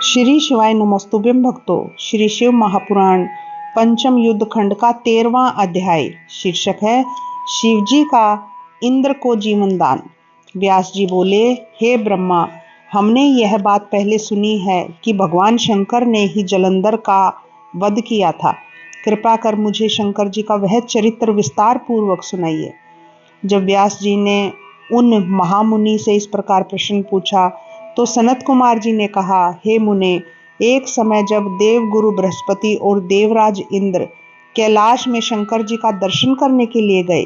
श्री शिवाय नमस्तुभ्यं भक्तों। श्री शिव महापुराण पंचम युद्ध खंड का 13वां अध्याय। शीर्षक है शिवजी का इंद्र को जीवन दान। व्यास जी बोले, हे ब्रह्मा, हमने यह बात पहले सुनी है कि भगवान शंकर ने ही जलंधर का वध किया था। कृपा कर मुझे शंकर जी का वह चरित्र विस्तार पूर्वक सुनाइए। जब व्यास जी ने उन महामुनि से इस प्रकार प्रश्न पूछा तो सनत कुमार जी ने कहा, हे मुने, एक समय जब देव गुरु बृहस्पति और देवराज इंद्र कैलाश में शंकर जी का दर्शन करने के लिए गए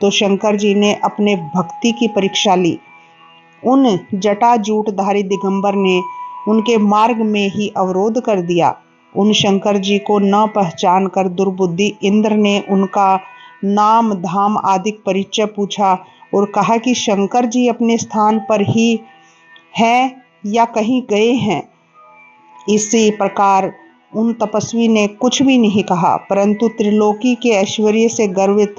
तो शंकर जी ने अपने भक्ति की परीक्षा ली। उन जटाजूटधारी दिगंबर ने उनके मार्ग में ही अवरोध कर दिया। उन शंकर जी को न पहचान कर दुर्बुद्धि इंद्र ने उनका नाम धाम आदि परिचय पूछा और कहा कि शंकर जी अपने स्थान पर ही है या कहीं गए हैं। इसी प्रकार उन तपस्वी ने कुछ भी नहीं कहा, परंतु त्रिलोकी के ऐश्वर्य से गर्वित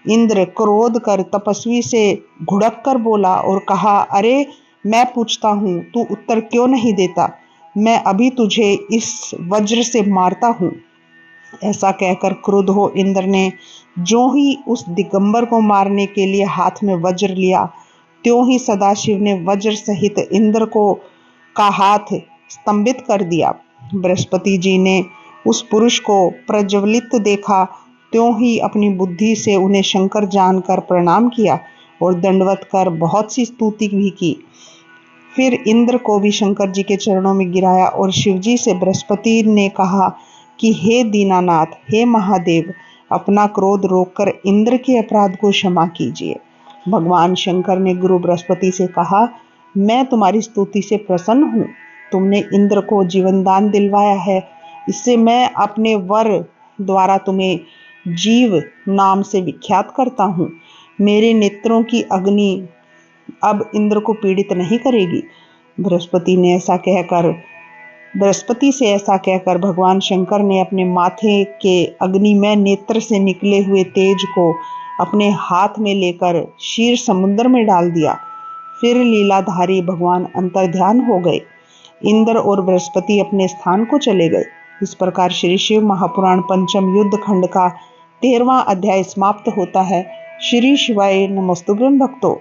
इंद्र क्रोध कर तपस्वी से घुड़क कर बोला और कहा, अरे मैं पूछता हूँ, तू उत्तर क्यों नहीं देता? मैं अभी तुझे इस वज्र से मारता हूँ। ऐसा कहकर क्रुद्ध हो इंद्र ने जो ही उस दिगंबर को मारने के लिए हाथ में वज्र लिया, त्यों ही सदाशिव ने वज्र सहित इंद्र को का हाथ स्तंभित कर दिया। बृहस्पति जी ने उस पुरुष को प्रज्वलित देखा, त्यों ही अपनी बुद्धि से उन्हें शंकर जानकर प्रणाम किया और दंडवत कर बहुत सी स्तुति भी की। फिर इंद्र को भी शंकर जी के चरणों में गिराया और शिवजी से बृहस्पति ने कहा कि हे दीनानाथ, हे महादेव, अपना क्रोध रोककर इंद्र के अपराध को क्षमा कीजिए। भगवान शंकर ने गुरु बृहस्पति से कहा, मैं तुम्हारी स्तुति से प्रसन्न हूँ। तुमने इंद्र को जीवन दान दिलवाया है, इससे मैं अपने वर द्वारा तुम्हें जीव नाम से विख्यात करता हूँ। मेरे नेत्रों की अग्नि अब इंद्र को पीड़ित नहीं करेगी। बृहस्पति से ऐसा कहकर भगवान शंकर ने अपने माथे के अग्निमय नेत्र से निकले हुए तेज को अपने हाथ में लेकर क्षीर समुद्र में डाल दिया। फिर लीलाधारी भगवान अंतर्ध्यान हो गए। इंद्र और बृहस्पति अपने स्थान को चले गए। इस प्रकार श्री शिव महापुराण पंचम युद्ध खंड का 13वां अध्याय समाप्त होता है। श्री शिवाय नमस्तुभ्यं भक्तों।